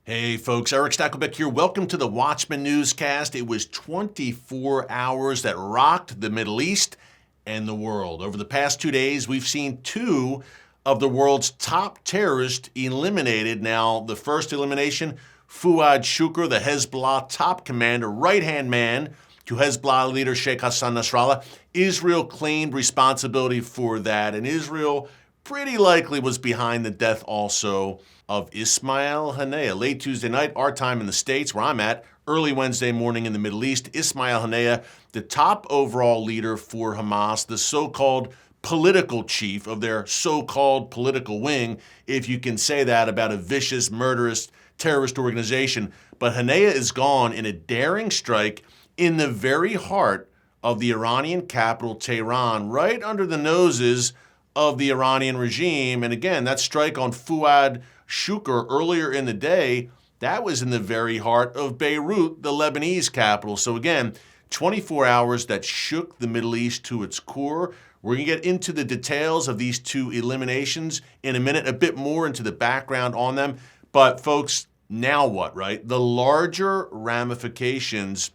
Hey folks, Erick Stakelbeck here. Welcome to the Watchman Newscast. It was 24 hours that rocked the Middle East and the world. Over the past 2 days, we've seen two of the world's top terrorists eliminated. Now, the first elimination, Fuad Shukr, the Hezbollah top commander, right-hand man to Hezbollah leader Sheikh Hassan Nasrallah. Israel claimed responsibility for that, and Israel pretty likely was behind the death also of Ismail Haniyeh. Late Tuesday night, our time in the States, where I'm at, early Wednesday morning in the Middle East, Ismail Haniyeh, the top overall leader for Hamas, the so-called political chief of their so-called political wing, if you can say that about a vicious, murderous, terrorist organization. But Haniyeh is gone in a daring strike in the very heart of the Iranian capital, Tehran, right under the noses of the Iranian regime. And again, that strike on Fuad Shukr earlier in the day, that was in the very heart of Beirut, the Lebanese capital. So again, 24 hours that shook the Middle East to its core. We're going to get into the details of these two eliminations in a minute, a bit more into the background on them. But folks, now what, right? The larger ramifications,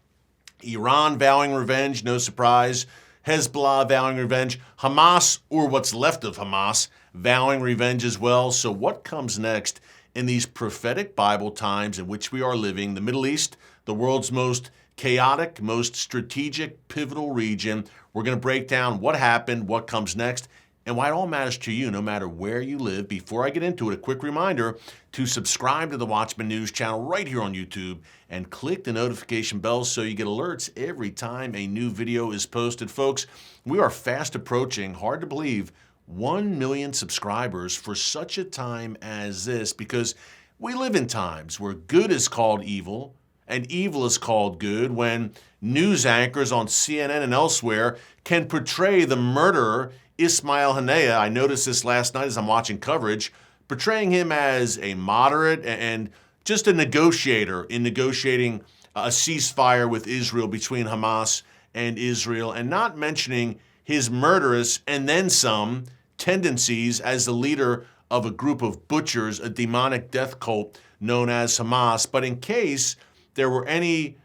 Iran vowing revenge, no surprise. Hezbollah vowing revenge. Hamas, or what's left of Hamas, vowing revenge as well. So what comes next in these prophetic Bible times in which we are living? The Middle East, the world's most chaotic, most strategic, pivotal region. We're going to break down what happened, what comes next, and why it all matters to you, no matter where you live. Before I get into it, a quick reminder to subscribe to the Watchman News channel right here on YouTube and click the notification bell so you get alerts every time a new video is posted. Folks, we are fast approaching, hard to believe, 1 million subscribers for such a time as this, because we live in times where good is called evil and evil is called good, when news anchors on CNN and elsewhere can portray the murderer Ismail Haniyeh, I noticed this last night as I'm watching coverage, portraying him as a moderate and just a negotiator in negotiating a ceasefire with Israel between Hamas and Israel, and not mentioning his murderous and then some tendencies as the leader of a group of butchers, a demonic death cult known as Hamas. But in case there were any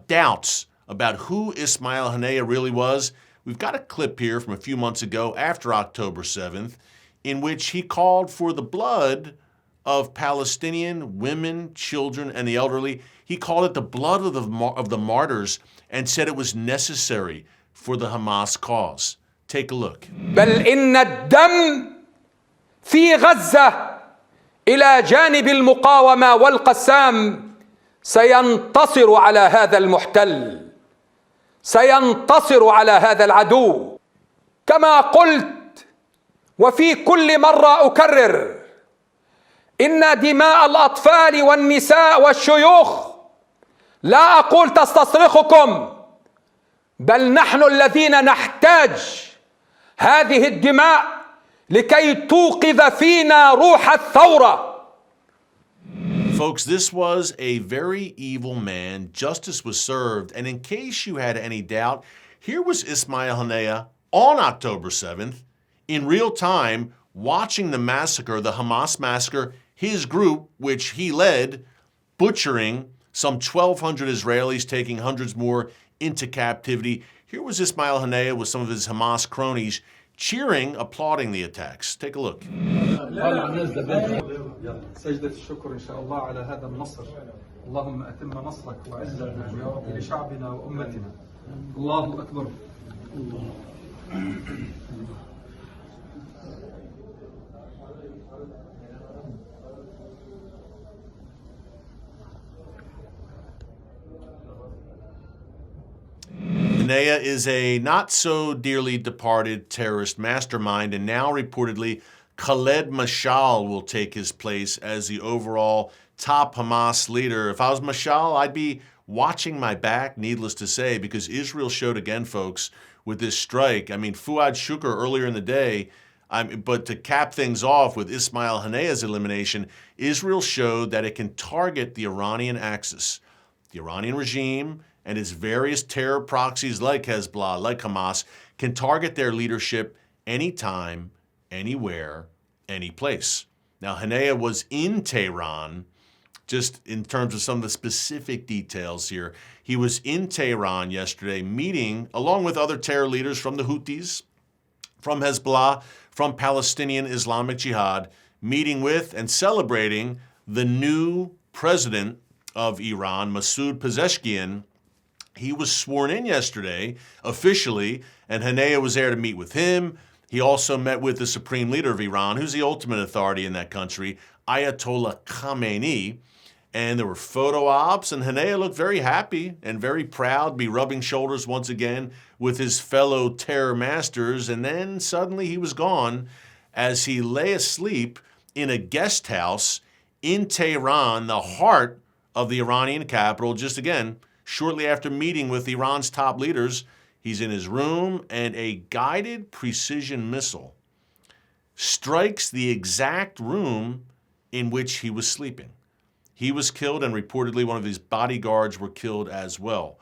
doubts about who Ismail Haniyeh really was, we've got a clip here from a few months ago after October 7th in which he called for the blood of Palestinian women, children, and the elderly. He called it the blood of the martyrs and said it was necessary for the Hamas cause. Take a look. بل إن الدم في غزة إلى جانب المقاومة والقسام سينتصر على هذا المحتل، سينتصر على هذا العدو. كما قلت وفي كل مرة أكرر، إن دماء الأطفال والنساء والشيوخ لا أقول تستصرخكم، بل نحن الذين نحتاج هذه الدماء لكي توقظ فينا روح الثورة. Folks, this was a very evil man. Justice was served. And in case you had any doubt, here was Ismail Haniyeh on October 7th, in real time, watching the massacre, the Hamas massacre, his group, which he led, butchering some 1,200 Israelis, taking hundreds more into captivity. Here was Ismail Haniyeh with some of his Hamas cronies cheering, applauding the attacks. Take a look. سجدة الشكر إن شاء الله على هذا النصر. اللهم أتم نصرك وعزتك يا رب لشعبنا وأمتنا. الله أكبر. Haniyeh is a not so dearly departed terrorist mastermind, and now reportedly Khaled Mashal will take his place as the overall top Hamas leader. If I was Mashal, I'd be watching my back, needless to say, because Israel showed again, folks, with this strike. I mean, Fuad Shukr earlier in the day, but to cap things off with Ismail Haniyeh's elimination, Israel showed that it can target the Iranian axis, the Iranian regime, and its various terror proxies like Hezbollah, like Hamas, can target their leadership anytime, anywhere, any place. Now, Haniyeh was in Tehran just in terms of some of the specific details here. He was in Tehran yesterday meeting along with other terror leaders from the Houthis, from Hezbollah, from Palestinian Islamic Jihad, meeting with and celebrating the new president of Iran, Masoud Pezeshkian. He was sworn in yesterday officially, and Haniyeh was there to meet with him. He also met with the supreme leader of Iran, who's the ultimate authority in that country, Ayatollah Khamenei. And there were photo ops, and Haniyeh looked very happy and very proud to be rubbing shoulders once again with his fellow terror masters. And then suddenly he was gone as he lay asleep in a guest house in Tehran, the heart of the Iranian capital. Just again, shortly after meeting with Iran's top leaders, he's in his room, and a guided precision missile strikes the exact room in which he was sleeping. He was killed, and reportedly one of his bodyguards were killed as well.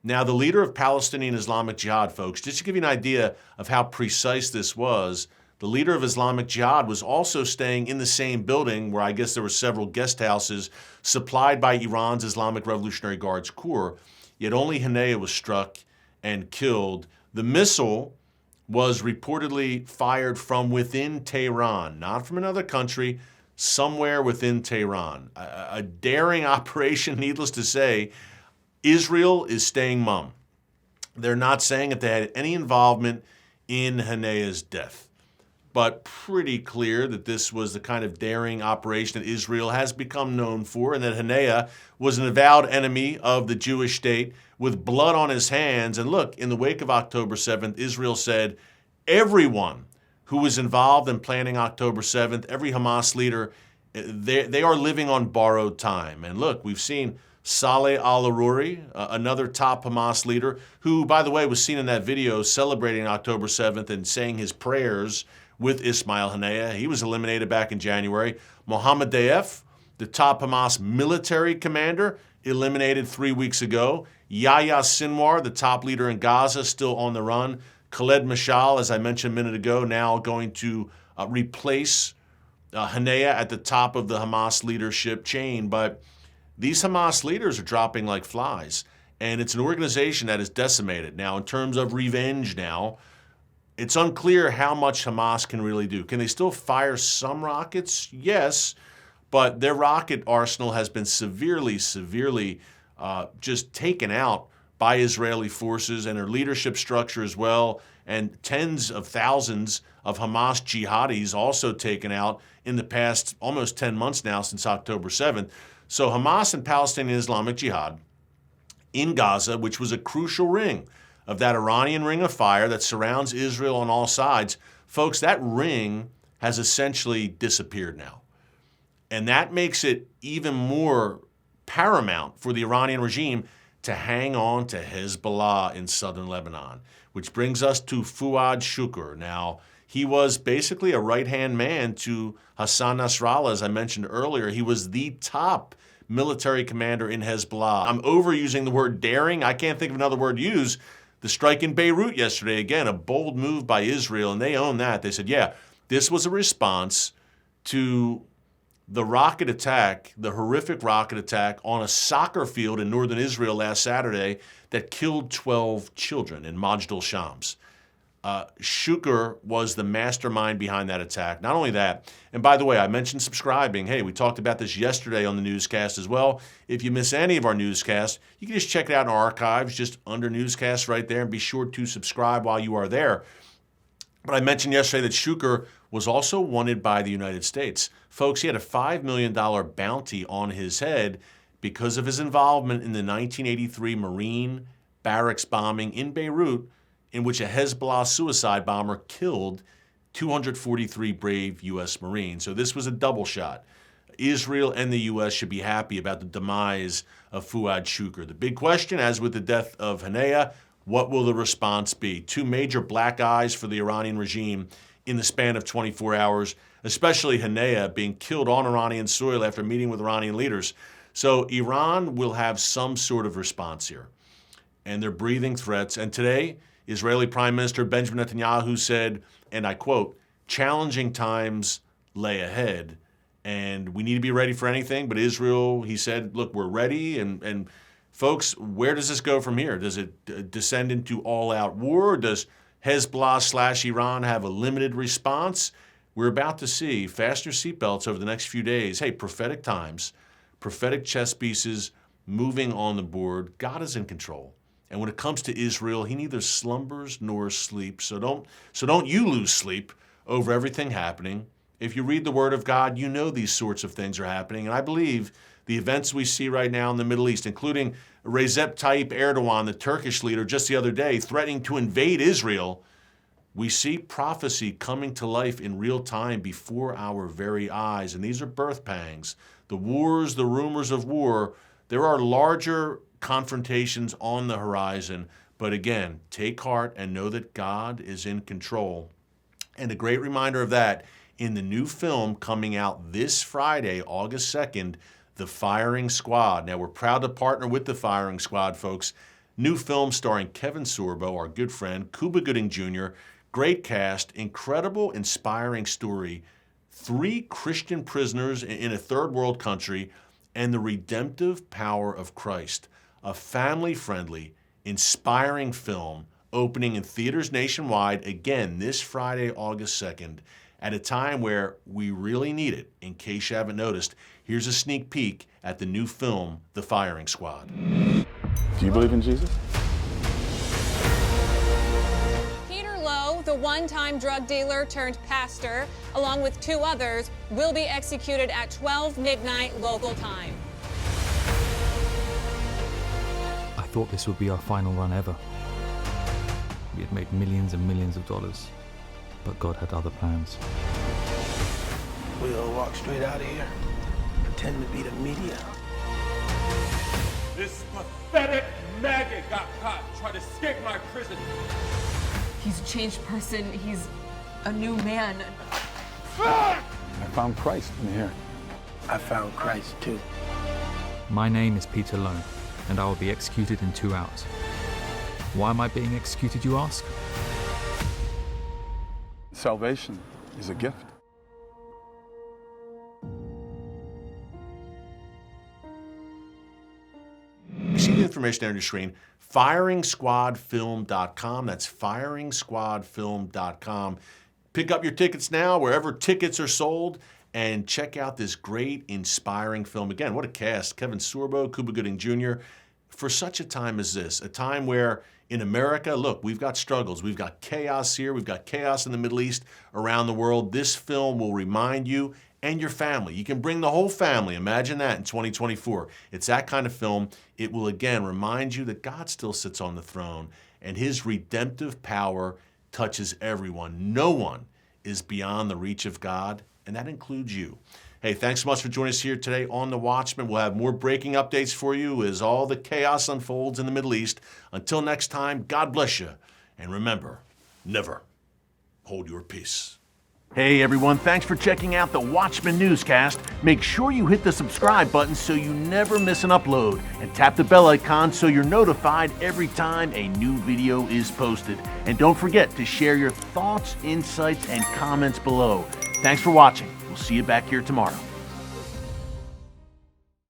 Now, the leader of Palestinian Islamic Jihad, folks, just to give you an idea of how precise this was, the leader of Islamic Jihad was also staying in the same building where I guess there were several guest houses supplied by Iran's Islamic Revolutionary Guards Corps, yet only Haniyeh was struck and killed. The missile was reportedly fired from within Tehran, not from another country, somewhere within Tehran. A daring operation, needless to say. Israel is staying mum. They're not saying that they had any involvement in Haniyeh's death, but pretty clear that this was the kind of daring operation that Israel has become known for, and that Haniyeh was an avowed enemy of the Jewish state with blood on his hands. And look, in the wake of October 7th, Israel said everyone who was involved in planning October 7th, every Hamas leader, they are living on borrowed time. And look, we've seen Saleh al-Aruri, another top Hamas leader, who, by the way, was seen in that video celebrating October 7th and saying his prayers with Ismail Haniyeh. He was eliminated back in January. Mohammed Deif, the top Hamas military commander, eliminated 3 weeks ago. Yahya Sinwar, the top leader in Gaza, still on the run. Khaled Mashal, as I mentioned a minute ago, now going to replace Haniyeh at the top of the Hamas leadership chain. But these Hamas leaders are dropping like flies, and it's an organization that is decimated. Now, in terms of revenge now, it's unclear how much Hamas can really do. Can they still fire some rockets? Yes, but their rocket arsenal has been severely just taken out by Israeli forces, and their leadership structure as well, and tens of thousands of Hamas jihadis also taken out in the past almost 10 months now since October 7th. So Hamas and Palestinian Islamic Jihad in Gaza, which was a crucial ring of that Iranian ring of fire that surrounds Israel on all sides, folks, that ring has essentially disappeared now. And that makes it even more paramount for the Iranian regime to hang on to Hezbollah in southern Lebanon, which brings us to Fuad Shukr. Now, he was basically a right-hand man to Hassan Nasrallah, as I mentioned earlier. He was the top military commander in Hezbollah. I'm overusing the word daring. I can't think of another word to use. The strike in Beirut yesterday, again, a bold move by Israel, and they own that. They said, yeah, this was a response to the rocket attack, the horrific rocket attack on a soccer field in northern Israel last Saturday that killed 12 children in Majd al-Shams. Shukr was the mastermind behind that attack. Not only that, and by the way, I mentioned subscribing. Hey, we talked about this yesterday on the newscast as well. If you miss any of our newscasts, you can just check it out in our archives, just under newscasts right there, and be sure to subscribe while you are there. But I mentioned yesterday that Shukr was also wanted by the United States. Folks, he had a $5 million bounty on his head because of his involvement in the 1983 Marine barracks bombing in Beirut, in which a Hezbollah suicide bomber killed 243 brave U.S. Marines. So this was a double shot. Israel and the U.S. should be happy about the demise of Fuad Shukr. The big question, as with the death of Haniyeh, what will the response be? Two major black eyes for the Iranian regime in the span of 24 hours, especially Haniyeh being killed on Iranian soil after meeting with Iranian leaders. So Iran will have some sort of response here. And they're breathing threats. And today, Israeli Prime Minister Benjamin Netanyahu said, and I quote, "Challenging times lay ahead." and we need to be ready for anything. But Israel, he said, look, we're ready. And folks, where does this go from here? Does it descend into all-out war? Does Hezbollah/Iran have a limited response? We're about to see. Fasten your seatbelts over the next few days. Hey, prophetic times, prophetic chess pieces moving on the board. God is in control. And when it comes to Israel, he neither slumbers nor sleeps. So don't you lose sleep over everything happening. If you read the Word of God, you know these sorts of things are happening. And I believe the events we see right now in the Middle East, including Recep Tayyip Erdogan, the Turkish leader, just the other day, threatening to invade Israel, we see prophecy coming to life in real time before our very eyes. And these are birth pangs. The wars, the rumors of war, there are larger confrontations on the horizon. But again, take heart and know that God is in control. And a great reminder of that in the new film coming out this Friday, August 2nd, The Firing Squad. Now, we're proud to partner with The Firing Squad, folks. New film starring Kevin Sorbo, our good friend, Cuba Gooding Jr., great cast, incredible, inspiring story. 3 Christian prisoners in a third world country and the redemptive power of Christ. A family-friendly, inspiring film opening in theaters nationwide, again, this Friday, August 2nd, at a time where we really need it. In case you haven't noticed, here's a sneak peek at the new film, The Firing Squad. Do you believe in Jesus? Peter Lowe, the one-time drug dealer turned pastor, along with 2 others, will be executed at 12 midnight local time. I thought this would be our final run ever. We had made millions and millions of dollars, but God had other plans. We'll walk straight out of here, pretend to be the media. This pathetic maggot got caught, tried to escape my prison. He's a changed person. He's a new man. I found Christ in here. I found Christ too. My name is Peter Lowe, and I will be executed in 2 hours. Why am I being executed, you ask? Salvation is a gift. You see the information there on your screen, FiringSquadFilm.com. That's FiringSquadFilm.com. Pick up your tickets now, wherever tickets are sold, and check out this great, inspiring film. Again, what a cast. Kevin Sorbo, Cuba Gooding Jr. For such a time as this, a time where in America, look, we've got struggles. We've got chaos here. We've got chaos in the Middle East, around the world. This film will remind you and your family. You can bring the whole family. Imagine that in 2024. It's that kind of film. It will, again, remind you that God still sits on the throne and his redemptive power touches everyone. No one is beyond the reach of God, and that includes you. Hey, thanks so much for joining us here today on The Watchman. We'll have more breaking updates for you as all the chaos unfolds in the Middle East. Until next time, God bless you. And remember, never hold your peace. Hey everyone, thanks for checking out the Watchman Newscast. Make sure you hit the subscribe button so you never miss an upload, and tap the bell icon so you're notified every time a new video is posted. And don't forget to share your thoughts, insights, and comments below. Thanks for watching. We'll see you back here tomorrow.